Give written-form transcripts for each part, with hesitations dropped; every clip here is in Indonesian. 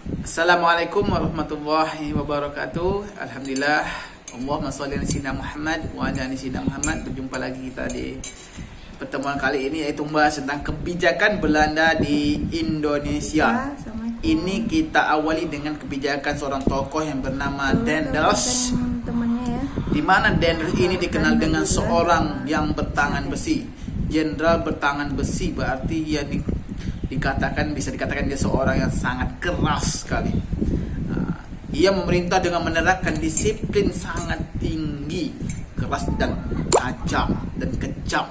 Assalamualaikum warahmatullahi wabarakatuh. Alhamdulillah. Allahumma shalli ala sayyidina Muhammad wa ala ali sayyidina Muhammad. Berjumpa lagi kita di pertemuan kali ini, yaitu membahas tentang kebijakan Belanda di Indonesia. Ini kita awali dengan kebijakan seorang tokoh yang bernama Daendels, di mana Daendels ini dikenal dengan seorang yang bertangan besi, jenderal bertangan besi. Berarti ia bisa dikatakan dia seorang yang sangat keras sekali. Ia memerintah dengan menerapkan disiplin sangat tinggi, keras dan tajam dan kejam.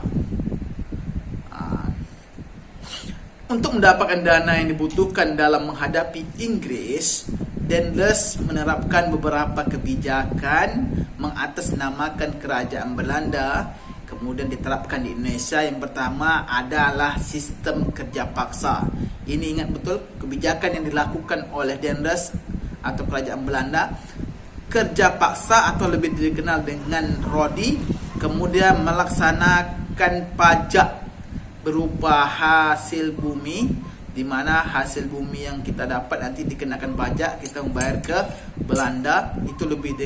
Untuk mendapatkan dana yang dibutuhkan dalam menghadapi Inggris, Daendels menerapkan beberapa kebijakan mengatasnamakan kerajaan Belanda, kemudian diterapkan di Indonesia. Yang pertama adalah sistem kerja paksa. Ini ingat betul kebijakan yang dilakukan oleh Daendels atau kerajaan Belanda. Kerja paksa atau lebih dikenal dengan Rodi, kemudian melaksanakan pajak berupa hasil bumi, di mana hasil bumi yang kita dapat nanti dikenakan pajak, kita membayar ke Belanda. Itu lebih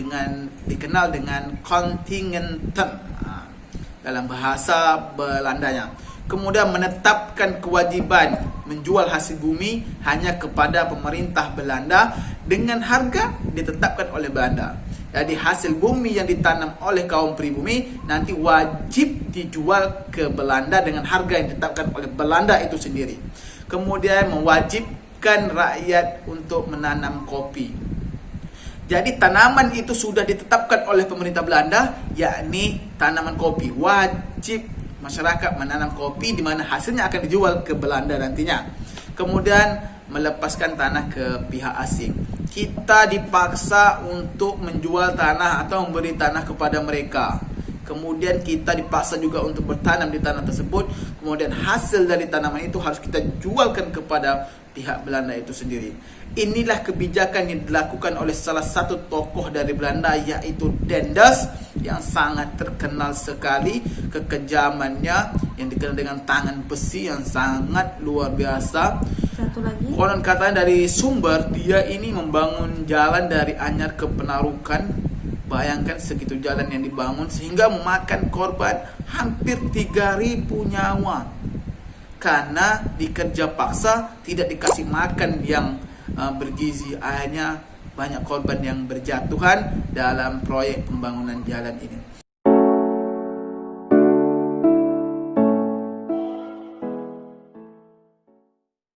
dikenal dengan kontingenten dalam bahasa Belandanya. Kemudian menetapkan kewajiban menjual hasil bumi hanya kepada pemerintah Belanda dengan harga ditetapkan oleh Belanda. Jadi hasil bumi yang ditanam oleh kaum pribumi nanti wajib dijual ke Belanda dengan harga yang ditetapkan oleh Belanda itu sendiri. Kemudian mewajibkan rakyat untuk menanam kopi. Jadi tanaman itu sudah ditetapkan oleh pemerintah Belanda, yakni tanaman kopi. Wajib masyarakat menanam kopi, di mana hasilnya akan dijual ke Belanda nantinya. Kemudian melepaskan tanah ke pihak asing. Kita dipaksa untuk menjual tanah atau memberi tanah kepada mereka. Kemudian kita dipaksa juga untuk bertanam di tanah tersebut. Kemudian hasil dari tanaman itu harus kita jualkan kepada pihak Belanda itu sendiri. Inilah kebijakan yang dilakukan oleh salah satu tokoh dari Belanda, yaitu Daendels, yang sangat terkenal sekali kekejamannya, yang dikenal dengan tangan besi yang sangat luar biasa. Satu lagi, Konon katanya dari sumber, dia ini membangun jalan dari Anyar ke Penarukan. Bayangkan segitu jalan yang dibangun sehingga memakan korban hampir 3.000 nyawa. Karena dikerja paksa, tidak dikasih makan yang bergizi, akhirnya banyak korban yang berjatuhan dalam proyek pembangunan jalan ini.